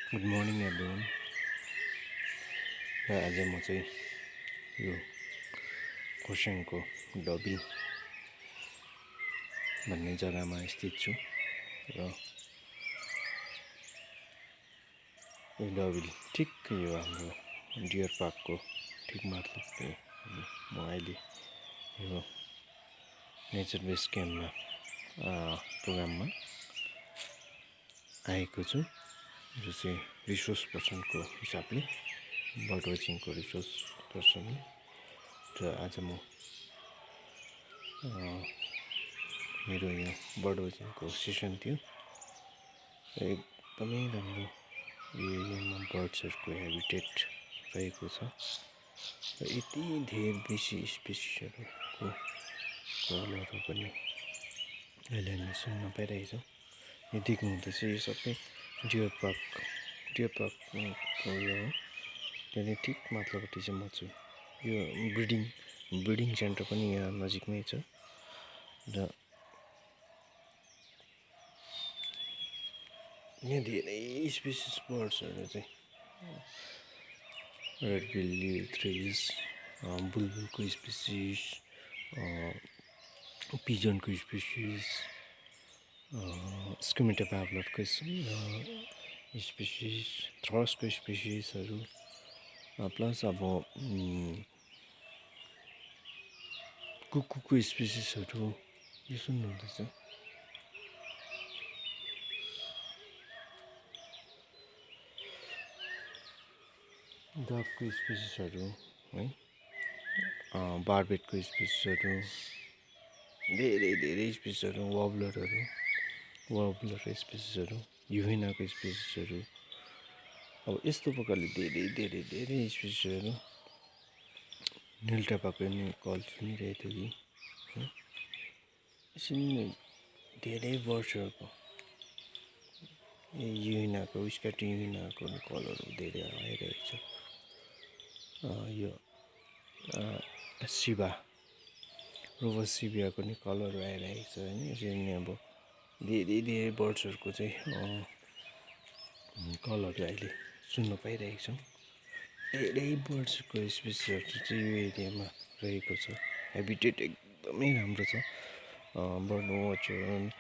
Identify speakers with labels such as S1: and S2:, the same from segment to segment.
S1: Good morning everyone. र आज म चाहिँ यो खरसाङको डबिल भन्ने जग्गामा स्थित छु र यो डबिल ठिक यो हाम्रो डियर पार्कको ठिक माथिल्लो म अहिले यो नेचर बेस क्याम्पमा प्रोग्राममा आएको छु, जो चाहिँ रिसोर्स पर्सनको हिसाबले बर्ड वाचिङको रिसोर्स पर्सन। र आज म मेरो यो बर्ड वाचिङको सेसन थियो। एकदमै राम्रो यो एरियामा बर्ड्सहरूको हेबिटेट रहेको छ र यति धेरै बेसी स्पेसिसहरूको कलहरू पनि अहिले हामी सुन्न पाइरहेछौँ। यो देख्नुहुँदैछ, यो सबै डियर पार्कको यो हो। त्यहाँदेखि ठिक माथिल्लोपट्टि चाहिँ म छु। यो ब्रिडिङ सेन्टर पनि यहाँ नजिकमै छ र यहाँ धेरै स्पेसिस बर्ड्सहरू चाहिँ रेड बिल थ्रिज, बुलबुलको स्पेसिस, पिजनको स्पेसिस, स्किमेटा प्याभलटको स्पेसिस, थ्रसको स्पेसिसहरू, प्लस अब कुकुरको स्पेसिसहरू यो सुन्नुहुँदैछ। डगको स्पेसिसहरू है, बार्बेटको स्पेसिसहरू, धेरै स्पेसिसहरू, वब्लर स्पेसिसहरू, युहेनाको स्पेसिसहरू, अब यस्तो प्रकारले धेरै स्पेसिसहरू। नीलटापाको नि कल सुनिरहेको थियो कि यसरी नै धेरै बर्ड्सहरूको युहेनाको स्काट युहेनाको कलहरू धेरै आइरहेको छ। यो शिवा रोभर सिभियाको नि कलरहरू आइरहेको छ होइन। यसरी नै अब धेरै बर्ड्सहरूको चाहिँ कलरहरू अहिले सुन्न पाइरहेको छौँ। धेरै बर्ड्सको स्पेसिसहरू चाहिँ यो एरियामा रहेको छ। हेबिटेट एकदमै राम्रो छ। बर्ड वाचर,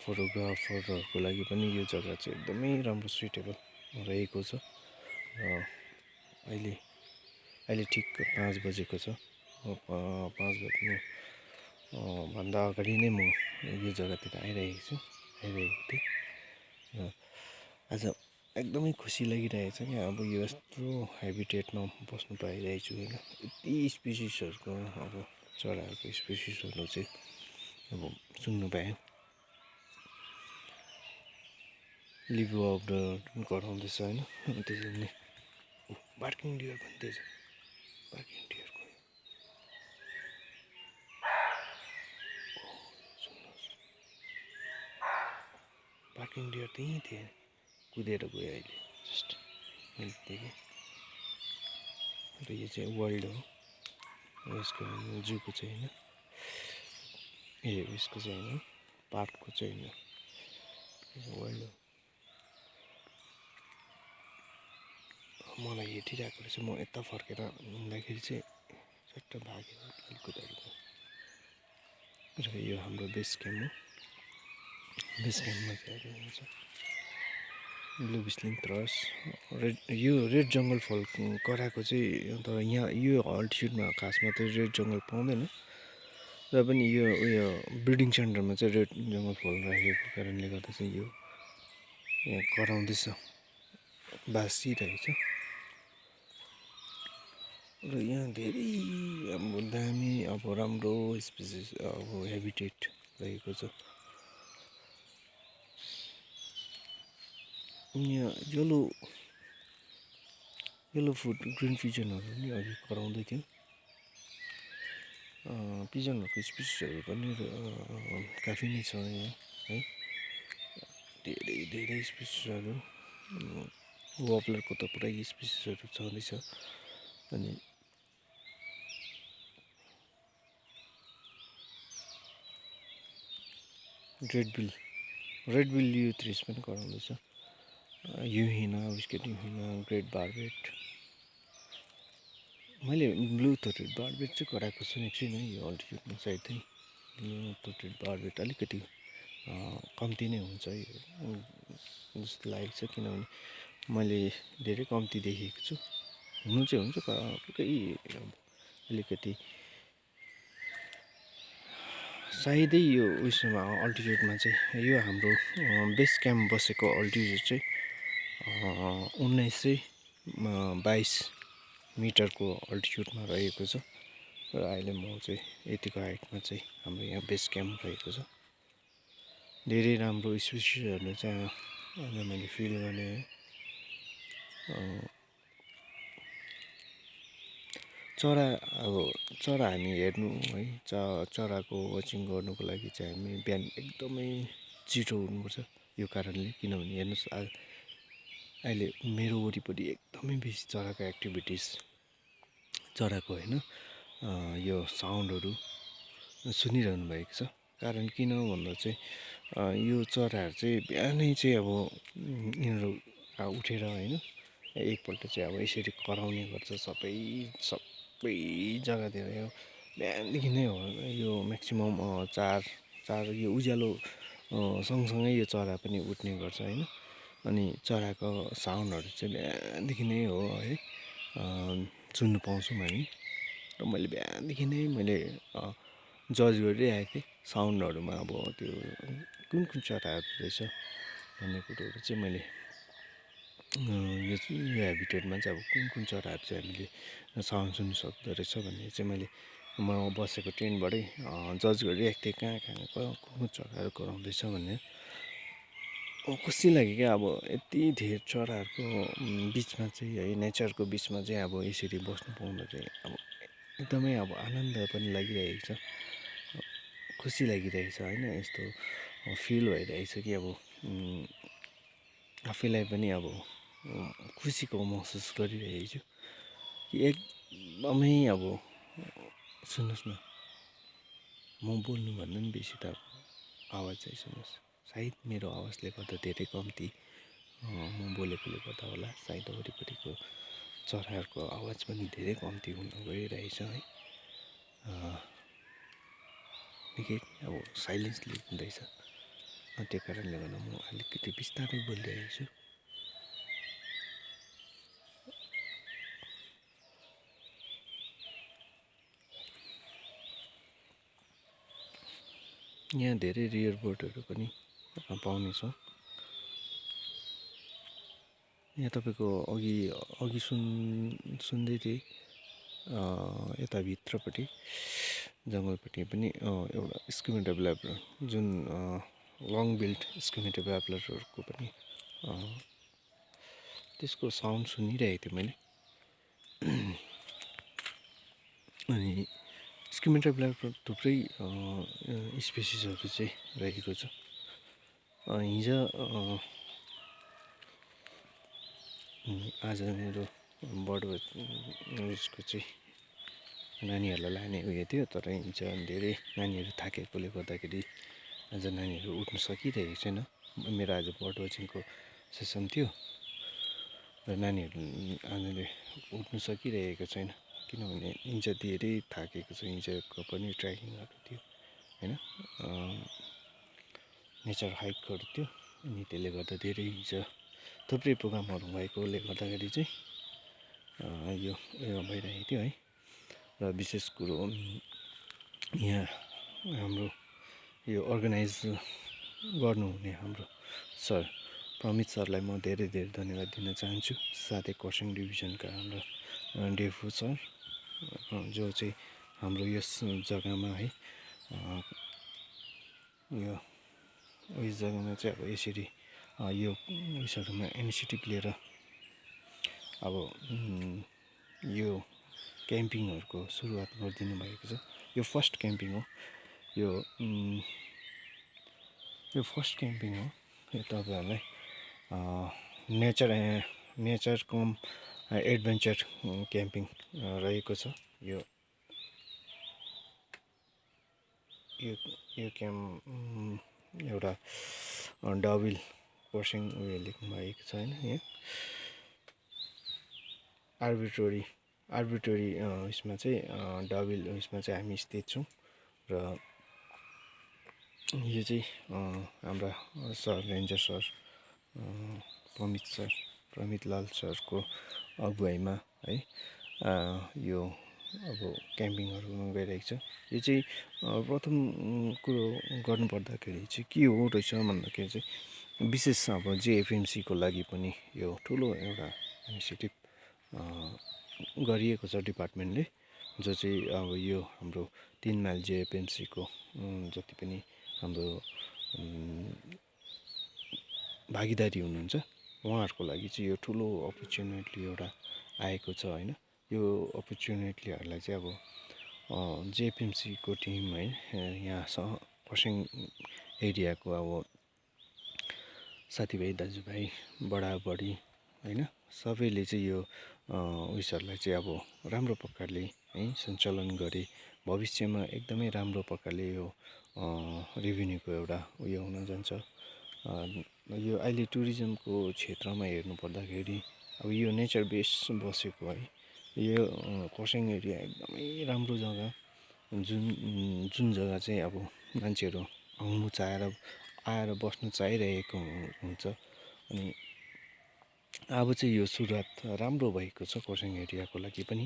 S1: फोटोग्राफरहरूको लागि पनि यो जग्गा चाहिँ एकदमै राम्रो सुइटेबल रहेको छ। अहिले ठिक 5 बजेको छ। 5 बज्नु भन्दा अगाडि नै म यो जग्गातिर आइरहेको थिएँ र आज एकदमै खुसी लागिरहेको छ क्या। अब यो यस्तो हेबिटेटमा बस्नु पाइरहेको छु होइन। यति स्पेसिसहरूको अब चराहरूको स्पेसिसहरू चाहिँ अब सुन्नु पाएँ। लिभो अब्डर गराउँदैछ होइन। त्यसरी नै बार्किङ डियर भन्दैछ। बार्किङ डियरको सुन्नुहोस्, बार्किङ डियर त्यहीँ थिए, कुदेर गयो अहिले जस्ट मैले देखेँ। र यो चाहिँ वर्ल्ड हो, यसको जूको चाहिँ होइन, यसको चाहिँ होइन, पार्कको चाहिँ होइन, वर्ल्ड हो। मलाई हेरिरहेको रहेछ, म यता फर्केर हिँड्दाखेरि चाहिँ चट्ट भागेर कुदाएको। र यो हाम्रो बेस क्याम्प हो। बेस क्याम्पमा चाहिँ अब हुन्छ ब्लू बिस्लिङ थ्रस, यो रेड जङ्गल फल कराएको चाहिँ तर यहाँ यो अल्टिट्युडमा खासमा चाहिँ रेड जङ्गल पाउँदैन। र पनि यो उयो ब्रिडिङ सेन्टरमा चाहिँ रेड जङ्गल फल राखेको कारणले गर्दा चाहिँ यो यहाँ कराउँदैछ, बासिरहेछ। र यहाँ धेरै अब दामी अब राम्रो स्पेसिस अब हेबिटेट रहेको छ। यहाँ येलो फुट ग्रिन पिजनहरू पनि अघि कराउँदै थियो। पिजनहरूको स्पेसिसहरू पनि काफी नै छ यहाँ है। धेरै स्पेसिसहरू, वब्लरको त पुरै स्पेसिसहरू छँदैछ। अनि रेड बिल यो थ्रिस पनि कराउँदैछ। युहिना, विस्केट युहिना, ग्रेट बार्बेट। मैले ब्लू थ्रोटेड बार्बेट चाहिँ कराएको सुनेको छुइनँ यो अल्टिट्युडमा सायद चाहिँ ब्लू थ्रोटेड बार्बेट अलिकति कम्ती नै हुन्छ यो जस्तो लागेको छ, किनभने मैले धेरै कम्ती देखेको छु। हुनु चाहिँ हुन्छ पुरै अलिकति सायदै यो उयसमा अल्टिट्युडमा चाहिँ यो हाम्रो बेस क्याम्प बसेको अल्टिट्युड चाहिँ 1922 मिटरको अल्टिट्युडमा रहेको छ र अहिले म चाहिँ यतिको हाइटमा चाहिँ हाम्रो यहाँ बेस क्याम्प रहेको छ। धेरै राम्रो स्पिसिसहरू चाहिँ आज मैले फिल गरेँ है। चरा हामी हेर्नु है, चराको वाचिङ गर्नुको लागि चाहिँ हामी बिहान एकदमै छिटो उठ्नुपर्छ यो कारणले, किनभने हेर्नुहोस् अहिले मेरो वरिपरि एकदमै बेसी चराको एक्टिभिटिज, चराको होइन यो साउन्डहरू सुनिरहनु भएको छ। कारण किन भन्दा चाहिँ यो चराहरू चाहिँ बिहानै चाहिँ अब यिनीहरू उठेर होइन एकपल्ट चाहिँ अब यसरी कराउने गर्छ सबै जग्गातिर। यो बिहानदेखि नै हो यो म्याक्सिमम् 4 यो उज्यालो सँगसँगै यो चरा पनि उठ्ने गर्छ होइन। अनि चराको साउन्डहरू चाहिँ बिहानदेखि नै हो है सुन्नु पाउँछौँ हामी। र मैले बिहानदेखि नै मैले जज गरिरहेको थिएँ साउन्डहरूमा, अब त्यो कुन चराहरू रहेछ भन्ने कुरोहरू चाहिँ मैले यो हेबिटेटमा चाहिँ अब कुन चराहरू चाहिँ हामीले साउन्ड सुन्नु सक्दो रहेछ भन्ने चाहिँ मैले म बसेको टेन्टबाटै जज गरिरहेको थिएँ कहाँ कुन चराहरू कराउँदैछ भन्ने। खुसी लाग्यो क्या अब यति धेरै चराहरूको बिचमा चाहिँ है, नेचरको बिचमा चाहिँ अब यसरी बस्नु पाउँदा चाहिँ अब एकदमै अब आनन्द पनि लागिरहेको छ, खुसी लागिरहेको छ होइन। यस्तो फिल भइरहेको छ कि अब आफैलाई पनि अब खुसीको महसुस गरिरहेको छु कि एकदमै अब सुन्नुहोस् न, म बोल्नुभन्दा पनि बेसी त आवाज चाहिँ सुन्नुहोस्। सायद मेरो आवाजले गर्दा धेरै कम्ती म बोलेकोले गर्दा होला, सायद वरिपरिको चराहरूको आवाज पनि धेरै कम्ती हुन गइरहेछ है। निकै अब साइलेन्सली हुँदैछ, त्यो कारणले गर्दा म अलिकति बिस्तारै बोलिरहेको छु। यहाँ धेरै रियर बर्डहरू पनि पाउनेछौँ। यहाँ तपाईँको अघि सुन्दै थिएँ यता भित्रपट्टि जङ्गलपट्टि पनि एउटा स्किमेटो ब्ल्याब्लर, जुन लङ बिल्ड स्किमेटो ब्ल्याब्लरहरूको पनि त्यसको साउन्ड सुनिरहेको थिएँ मैले। अनि स्किमेटो ब्ल्याब्लर थुप्रै स्पेसिसहरू चाहिँ रहेको छ। हिजो आज मेरो बर्ड उयसको चाहिँ नानीहरूलाई लाने उयो थियो, तर हिजो धेरै नानीहरू थाकेकोले गर्दाखेरि आज नानीहरू उठ्न सकिरहेको छैन। मेरो आज बर्ड वाचिङको सेसन थियो र नानीहरू आजले उठ्न सकिरहेको छैन, किनभने हिजो धेरै थाकेको छ। हिजोको पनि ट्रेकिङहरू थियो होइन, नेचर हाइकहरू थियो, अनि त्यसले गर्दा धेरै हिजो थुप्रै प्रोग्रामहरू भएकोले गर्दाखेरि चाहिँ यो भइरहेको थियो है। र विशेष कुरो यहाँ हाम्रो यो अर्गनाइज गर्नुहुने हाम्रो सर प्रमित सरलाई म धेरै धेरै धन्यवाद दिन चाहन्छु। साथै खरसाङ डिभिजनका हाम्रो डेफु सर जो चाहिँ हाम्रो यस जग्गामा है यस जग्गामा चाहिँ अब यसरी यो उयसहरूमा इनिसिएटिभ लिएर अब यो क्याम्पिङहरूको सुरुवात गरिदिनु भएको छ। यो फर्स्ट क्याम्पिङ हो, यो फर्स्ट क्याम्पिङ हो। यो तपाईँहरूलाई नेचर कम एडभेन्चर क्याम्पिङ रहेको छ। यो क्याम्प एउटा डविल खरसाङ उयो लेख्नु भएको छ हैन यहाँ आर्बिट्रेरी उसमा चाहिँ डबल उसमा चाहिँ हामी स्थित छौँ र यो चाहिँ हाम्रा सर रेन्जर सर प्रमित लाल सरको अगुवाईमा है यो अब क्याम्पिङहरू गइरहेको छ। यो चाहिँ प्रथम कुरो गर्नुपर्दाखेरि चाहिँ के हो रहेछ भन्दाखेरि चाहिँ विशेष अब जेएफएमसीको लागि पनि यो ठुलो एउटा इनिसिएटिभ गरिएको छ डिपार्टमेन्टले, जो चाहिँ अब यो हाम्रो 3 माइल जेएफएमसीको जति पनि हाम्रो भागीदारी हुनुहुन्छ उहाँहरूको लागि चाहिँ यो ठुलो अपर्च्युनिटी एउटा आएको छ हैन। यो अपर्च्युनिटीहरूलाई चाहिँ अब जेएफएमसीको टिम है यहाँ खरसाङ एरियाको अब साथीभाइ दाजुभाइ बडाबडी हैन सबैले चाहिँ यो उइसहरूलाई चाहिँ अब राम्रो प्रकारले है सञ्चालन गरे भविष्यमा एकदमै राम्रो प्रकारले यो रेभिन्यूको एउटा उयो हुन जान्छ। यो अहिले टुरिज्मको क्षेत्रमा हेर्नु पर्दाखेरि अब यो नेचर बेस बसेको है यो खरसाङ एरिया एकदमै राम्रो जग्गा जुन जग्गा चाहिँ अब मान्छेहरू आउनु चाहेर आएर बस्नु चाहिरहेको हुन्छ। अनि अब चाहिँ यो सुरुवात राम्रो भएको छ खरसाङ एरियाको लागि पनि।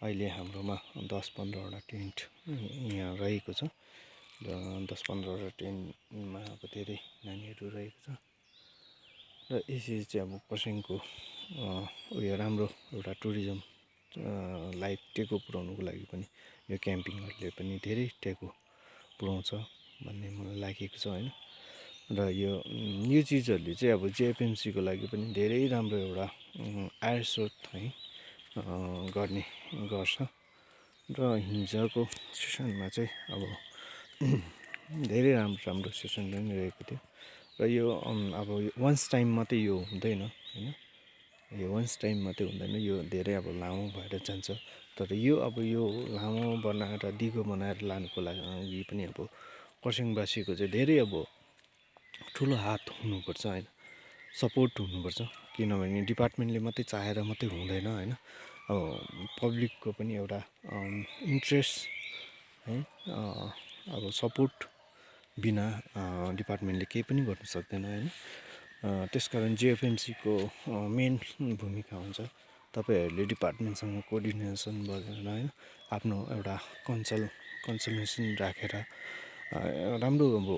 S1: अहिले हाम्रोमा 10-15वटा टेन्ट यहाँ रहेको छ र 10-15वटा टेन्टमा अब धेरै नानीहरू रहेको छ र यसरी चाहिँ अब खरसाङको उयो राम्रो एउटा टुरिज्म लाई टेको पुर्याउनुको लागि पनि यो क्याम्पिङहरूले पनि धेरै टेको पुर्याउँछ भन्ने मलाई लागेको छ हैन। र यो चिजहरूले चाहिँ अब जेएफएमसीको लागि पनि धेरै राम्रो एउटा आय स्रोत है गर्ने गर्छ। र हिजोको सेसनमा चाहिँ अब धेरै राम्रो सेसन पनि रहेको थियो र यो अब वान्स टाइम मात्रै यो हुँदैन हैन, यो वान्स टाइम मात्रै हुँदैन, यो धेरै अब लामो भएर जान्छ। तर यो अब यो लामो बनाएर दिगो बनाएर लानुको लागि पनि अब खरसाङवासीको चाहिँ धेरै अब ठुलो हात हुनुपर्छ हैन, सपोर्ट हुनुपर्छ। किनभने डिपार्टमेन्टले मात्रै चाहेर मात्रै हुँदैन हैन, अब पब्लिकको पनि एउटा इन्ट्रेस्ट है अब सपोर्ट बिना डिपार्टमेन्टले केही पनि गर्न सक्दैन हैन। त्यसकारण जेएफएमसीको मेन भूमिका हुन्छ तपाईहरुले डिपार्टमेन्टसँग कोअर्डिनेसन गरेर हैन आफ्नो एउटा कन्सल्टेसन राखेर राम्रो अब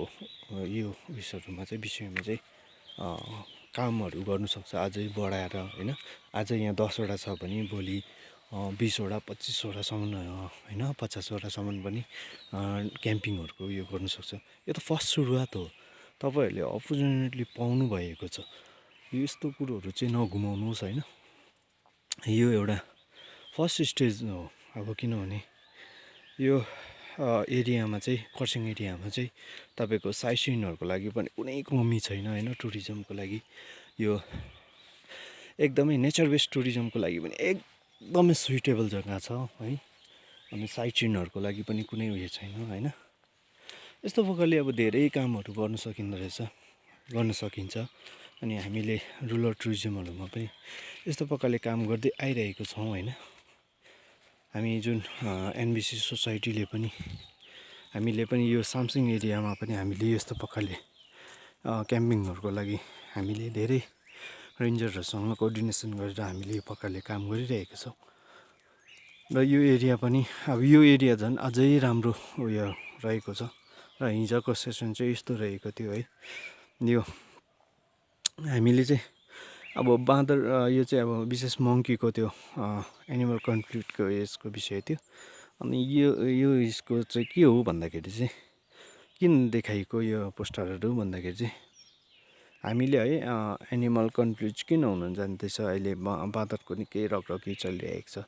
S1: यो विषयमा चाहिँ कामहरू गर्नु सक्छ अझै बढाएर हैन। आज यहाँ 10 वटा छ भने भोलि 20 वटा 25 वटासम्म हैन 50 वटासम्म पनि क्याम्पिङहरुको यो गर्न सक्छ। यो त फर्स्ट सुरुवात हो, तपाईहरुले अपर्च्युनिटी पाउनु भएको छ, यस्तो कुरोहरु चाहिँ नगुमाउनुहोस् हैन। यो एउटा फर्स्ट स्टेज हो अब, किनभने यो एरियामा चाहिँ खरसाङ एरियामा चाहिँ तपाईको साइट सिनहरुको लागि पनि कुनै कमी छैन हैन। टुरिज्मको लागि यो एकदमै नेचर बेस्ड टुरिज्मको लागि पनि एकदमै सुइटेबल जग्गा छ है। अनि साइट सिनहरुको लागि पनि कुनै उयो छैन हैन। यस्तो प्रकारले अब धेरै कामहरु गर्न सकिन्छ। अनि हामीले रुरल टुरिज्महरुमा पनि यस्तो प्रकारले काम गर्दै आइरहेको छौं हैन। हामी जुन एनबिसी सोसाइटीले पनि हामीले पनि यो सामसिङ एरियामा पनि हामीले यस्तो प्रकारले क्याम्पिङहरुको लागि हामीले धेरै रेन्जरहरुसँग कोअर्डिनेसन गरेर हामीले यो प्रकारले काम गरिरहेका छौं। र यो एरिया पनि अब यो एरिया झन् अझै राम्रो उयो रहेको छ। र हिजोको सेसन चाहिँ यस्तो रहेको थियो है। यो हामीले चाहिँ अब बाँदर यो चाहिँ अब विशेष मङ्कीको त्यो एनिमल कन्फ्लिक्टको यसको विषय थियो। अनि यो यसको चाहिँ के हो भन्दाखेरि चाहिँ किन देखाइएको यो पोस्टरहरु भन्दाखेरि चाहिँ हामीले है एनिमल कन्फ्लिक्ट किन हुन जान्दैछ अहिले बाँदरको निकै रगरगी चलिरहेको छ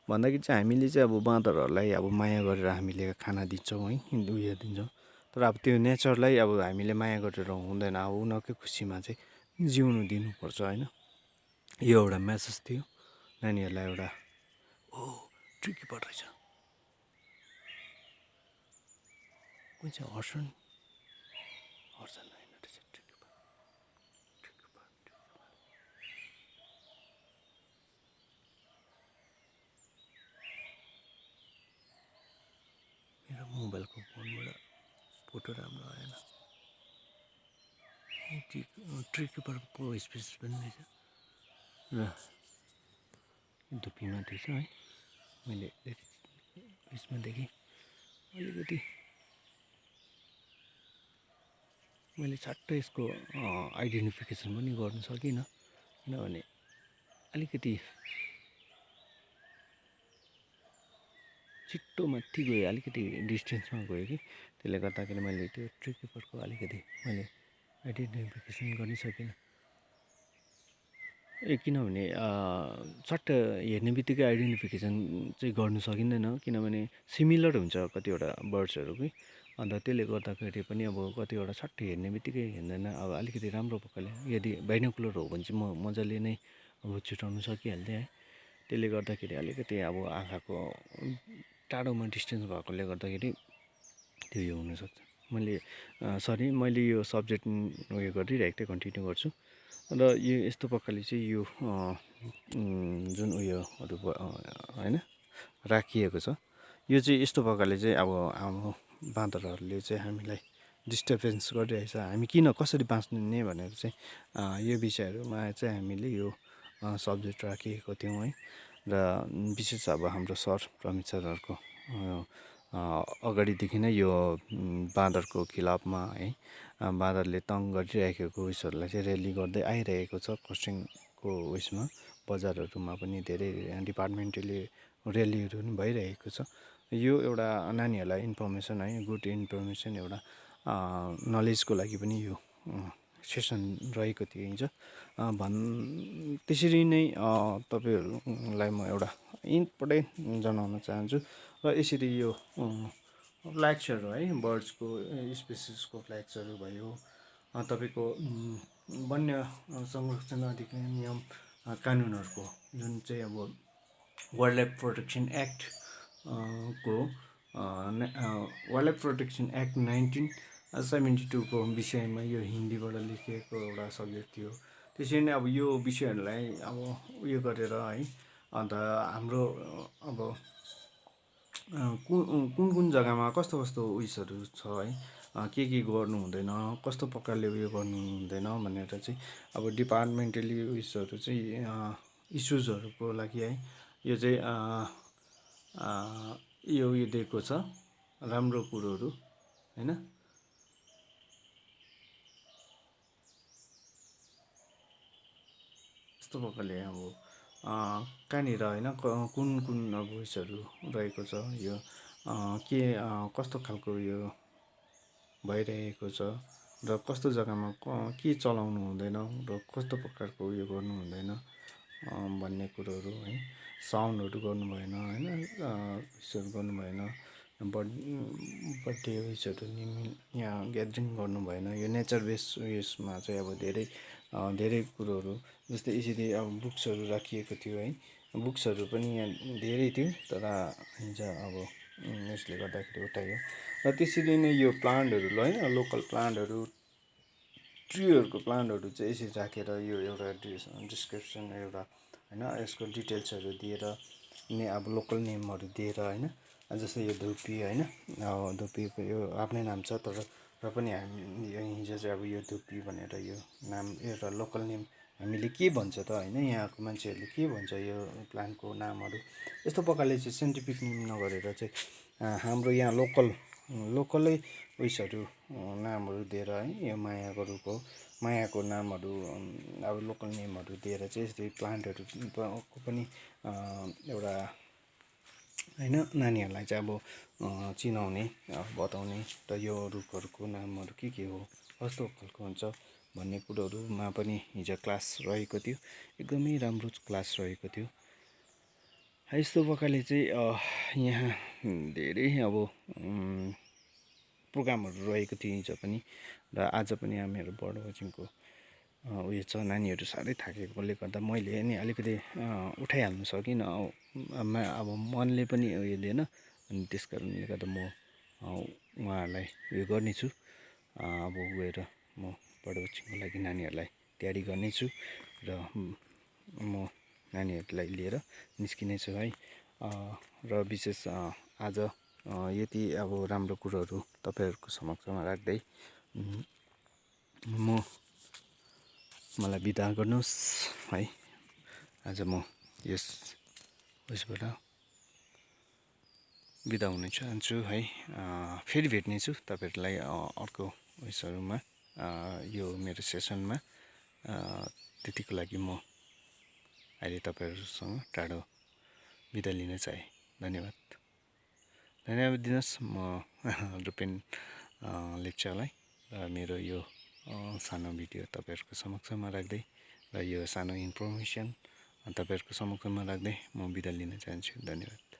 S1: भन्दाखेरि चाहिँ हामीले चाहिँ अब बाँदरहरूलाई अब माया गरेर हामीले खाना दिन्छौँ है, उयो दिन्छौँ। तर अब त्यो नेचरलाई अब हामीले माया गरेर हुँदैन, अब उनीहरूकै खुसीमा चाहिँ जिउनु दिनुपर्छ हैन। यो एउटा मेसेज थियो नानीहरूलाई एउटा ट्रिकी पर्ट रहेछ कुन चाहिँ हर्सन होइन रहेछ ट्रिकी मोबाइलको फोनबाट फोटो राम्रो आएन। ट्री किपरको स्पेस पनि रहेछ र धुप्पीमा थिएछ है। मैले यसमा देखेँ अलिकति मैले छट्टै यसको आइडेन्टिफिकेसन पनि गर्न सकिनँ, किनभने अलिकति छिट्टो माथि गयो, अलिकति डिस्टेन्समा गयो कि त्यसले गर्दाखेरि मैले त्यो ट्री किपरको अलिकति मैले आइडेन्टिफिकेसन गर्नै सकिनँ। किनभने चट्ट हेर्ने बित्तिकै आइडेन्टिफिकेसन चाहिँ गर्नु सकिँदैन, किनभने सिमिलर हुन्छ कतिवटा बर्ड्सहरू कि, अन्त त्यसले गर्दाखेरि पनि अब कतिवटा सट्ट हेर्ने बित्तिकै हेर्दैन। अब अलिकति राम्रो प्रकारले यदि बाइनोकुलर हो भने चाहिँ म मजाले नै अब छुट्याउनु सकिहाल्थेँ है। त्यसले गर्दाखेरि अलिकति अब आँखाको टाढोमा डिस्टेन्स भएकोले गर्दाखेरि त्यो यो हुनसक्छ। मैले यो सब्जेक्ट उयो गरिरहेको थिएँ, कन्टिन्यू गर्छु। र यो यस्तो प्रकारले चाहिँ यो जुन उयोहरू होइन राखिएको छ, यो चाहिँ यस्तो प्रकारले चाहिँ अब हाम्रो बाँदरहरूले चाहिँ हामीलाई डिस्टर्बेन्स गरिरहेछ, हामी किन कसरी बाँच्ने भनेर चाहिँ यो विषयहरूमा चाहिँ हामीले यो सब्जेक्ट राखिएको थियौँ है। र विशेष अब हाम्रो सर प्रमित सरहरूको अगाडिदेखि नै यो बाँदरको खिलाफमा है, बाँदरले तङ गरिरहेको उयसहरूलाई चाहिँ र्याली गर्दै आइरहेको छ। खरसाङको उयसमा बजारहरूमा पनि धेरै डिपार्टमेन्टली र्यालीहरू पनि भइरहेको छ। यो एउटा नानीहरूलाई इन्फर्मेसन है, गुड इन्फर्मेसन, एउटा नलेजको लागि पनि यो सेसन रहेको थिइन्छ। त्यसरी नै तपाईँहरूलाई म एउटा इम्पोर्टेन्ट जनाउन चाहन्छु। र यसरी यो फ्ल्याग्सहरू है, बर्ड्सको स्पेसिसको फ्ल्याग्सहरू भयो, तपाईँको वन्य संरक्षण अधिनियम कानुनहरूको जुन चाहिँ अब वाइल्ड लाइफ प्रोटेक्सन एक्ट को वाइल्ड लाइफ प्रोटेक्सन एक्ट 1972 को विषयमा यो हिन्दीबाट लेखिएको एउटा सब्जेक्ट थियो। त्यसरी नै अब यो विषयहरूलाई अब उयो गरेर है, अन्त हाम्रो अब कुन कुन जग्गामा कस्तो कस्तो उयसहरू छ है, के गर्नु हुँदैन, कस्तो प्रकारले उयो गर्नु हुँदैन भनेर चाहिँ अब डिपार्टमेन्टली उयसहरू चाहिँ इस्युजहरूको लागि है, यो चाहिँ यो दिएको छ राम्रो कुरोहरू होइन। यस्तो प्रकारले अब कहाँनिर होइन कुन कुन अब उयसहरू रहेको छ, यो के कस्तो खालको यो भइरहेको छ, र कस्तो जग्गामा के चलाउनु हुँदैन, र कस्तो प्रकारको उयो गर्नु हुँदैन भन्ने कुरोहरू है। साउन्डहरू गर्नु भएन होइन, उयसहरू गर्नु भएन, बर्थडे उयसहरू यहाँ ग्यादरिङ गर्नु भएन। यो नेचर बेस उयसमा चाहिँ अब धेरै कुरोहरू जस्तै यसरी अब बुक्सहरू राखिएको थियो है। बुक्सहरू पनि यहाँ धेरै थियो, तर हिजो अब यसले गर्दाखेरि उठाइयो। र त्यसरी नै यो प्लान्टहरूलाई है, लोकल प्लान्टहरू, ट्रीहरूको प्लान्टहरू चाहिँ यसरी राखेर यो एउटा डिस्क्रिप्सन एउटा होइन, यसको डिटेल्सहरू दिएर अब लोकल नेमहरू दिएर होइन, जस्तै यो धुप्पी होइन, धुप्पीको यो आफ्नै नाम छ, तर र पनि हामी हिजो चाहिँ अब यो धुप्पी भनेर यो नाम एउटा लोकल नेम हामीले के भन्छ त होइन, यहाँको मान्छेहरूले के भन्छ यो प्लान्टको नामहरू, यस्तो प्रकारले चाहिँ साइन्टिफिक नेम नगरेर चाहिँ हाम्रो यहाँ लोकलै उयसहरू नामहरू दिएर है, यो मायाको नामहरू अब लोकल नेमहरू दिएर चाहिँ यसरी प्लान्टहरूको पनि एउटा होइन नानीहरूलाई चाहिँ अब चिनाउने बताउने, र यो रुखहरूको नामहरू के हो, कस्तो खालको हुन्छ भन्ने कुरोहरूमा पनि हिजो क्लास रहेको थियो। एकदमै राम्रो क्लास रहेको थियो। यस्तो प्रकारले चाहिँ यहाँ धेरै अब प्रोग्रामहरू रहेको थियो हिजो पनि, र आज पनि हामीहरू बर्ड वाचिङको उयो छ। नानीहरू साह्रै थाकेकोले गर्दा मैले नि अलिकति उठाइहाल्नु सकिनँ, अब मनले पनि उयो दिएन, अनि त्यस कारणले गर्दा म उहाँहरूलाई उयो गर्नेछु, अब गएर म बर्ड वाचिङको लागि नानीहरूलाई तयारी गर्नेछु, र म नानीहरूलाई लिएर निस्किनेछु है। र विशेष आज यति अब राम्रो कुरोहरू तपाईँहरूको समक्षमा राख्दै मलाई बिदा गर्नुहोस् है। आज म यस उयसबाट बिदा हुन चाहन्छु है। फेरि भेट्नेछु तपाईँहरूलाई अर्को उयसहरूमा यो मेरो सेसनमा। त्यतिको लागि म अहिले तपाईँहरूसँग टाढो बिदा लिन चाहे। धन्यवाद दिनुहोस् म रुपेन लेप्चालाई र मेरो यो सानो भिडियो तपाईँहरूको समक्षमा राख्दै र यो सानो इन्फर्मेसन तपाईँहरूको समक्षमा राख्दै म बिदा लिन चाहन्छु। धन्यवाद।